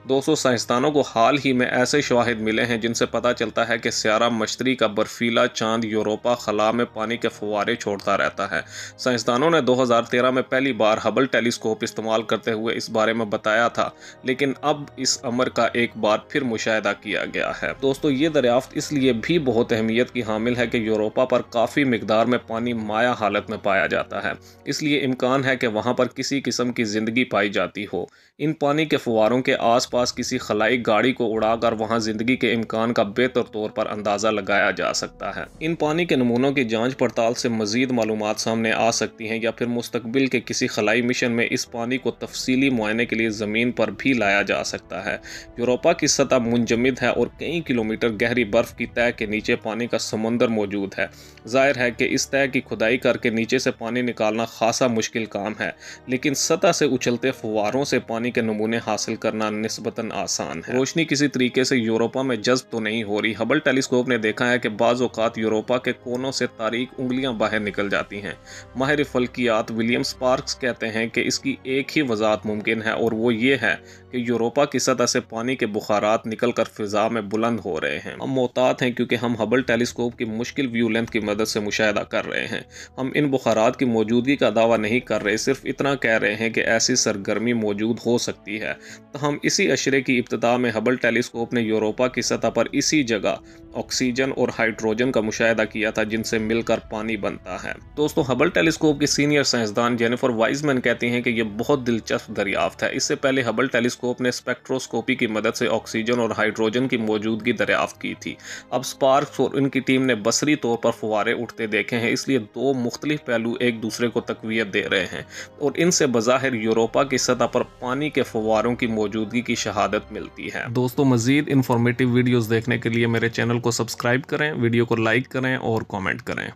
दोस्तों, साइंसदानों को हाल ही में ऐसे शवाहिद मिले हैं जिनसे पता चलता है कि स्यारा मश्तरी का बर्फीला चांद यूरोपा खला में पानी के फव्वारे छोड़ता रहता है। साइंसदानों ने 2013 में पहली बार हबल टेलीस्कोप इस्तेमाल करते हुए इस बारे में बताया था, लेकिन अब इस अमर का एक बार फिर मुशाहिदा किया गया है। दोस्तों, ये दरियाफ्त इसलिए भी बहुत अहमियत की हामिल है कि यूरोपा पर काफ़ी मिकदार में पानी माया हालत में पाया जाता है, इसलिए इम्कान है कि वहाँ पर किसी किस्म की ज़िंदगी पाई जाती हो। इन पानी के फव्वारों के आसपास किसी खलाई गाड़ी को उड़ाकर वहां जिंदगी के इम्कान का बेहतर तौर पर अंदाज़ा लगाया जा सकता है। इन पानी के नमूनों की जांच पड़ताल से मजीद मालूमात सामने आ सकती हैं, या फिर मुस्तकबिल के किसी खलाई मिशन में इस पानी को तफसीली मुआयने के लिए ज़मीन पर भी लाया जा सकता है। यूरोपा की सतह मुंजमद है और कई किलोमीटर गहरी बर्फ़ की तह के नीचे पानी का समंदर मौजूद है। जाहिर है कि इस तह की खुदाई करके नीचे से पानी निकालना खासा मुश्किल काम है, लेकिन सतह से उछलते फव्वारों से पानी के नमूने हासिल करना निस्बतन आसान है। रोशनी किसी तरीके से यूरोपा में जज्ब तो नहीं हो रही। हबल टेलीस्कोप ने देखा है कि बाज़ औक़ात यूरोपा के कोनों से तारीक उंगलियां बाहर निकल जाती हैं। माहिर फल्कियात विलियम स्पार्क्स कहते हैं कि इसकी एक ही वजाहत मुमकिन है, और वो ये है कि यूरोपा की सतह से पानी के बुखारात निकल कर फिजा में बुलंद हो रहे हैं। हम मोहतात हैं क्योंकि हम हबल टेलीस्कोप की मुश्किल व्यू लेंथ की मदद से मुशाहिदा कर रहे हैं। हम इन बुखारात की मौजूदगी का दावा नहीं कर रहे, सिर्फ इतना कह रहे हैं कि ऐसी सरगर्मी मौजूद हो सकती है। तो हम इसी अशरे की इब्तिदा में हबल टेलीस्कोप ने यूरोपा की सतह पर इसी जगह ऑक्सीजन और हाइड्रोजन का मुशाहिदा किया था, जिनसे मिलकर पानी बनता है। दोस्तों, हबल टेलीस्कोप की सीनियर साइंसदान जेनिफर वाइजमैन कहती हैं कि यह बहुत दिलचस्प दरियाफ्त है। इससे पहले हबल टेलीस्कोप ने स्पेक्ट्रोस्कोपी की मदद से ऑक्सीजन और हाइड्रोजन की मौजूदगी दरियाफ्त की थी। अब स्पार्क्स और उनकी टीम ने बसरी तौर पर फव्वारे उठते देखे हैं, इसलिए दो मुख्तलिफ पहलू एक दूसरे को तकवीत दे रहे हैं और इनसे बज़ाहिर यूरोपा की सतह पर पानी के फव्वारों की मौजूदगी की शहादत मिलती है। दोस्तों, मज़ीद इंफॉर्मेटिव वीडियोस देखने के लिए मेरे चैनल को सब्सक्राइब करें, वीडियो को लाइक करें और कमेंट करें।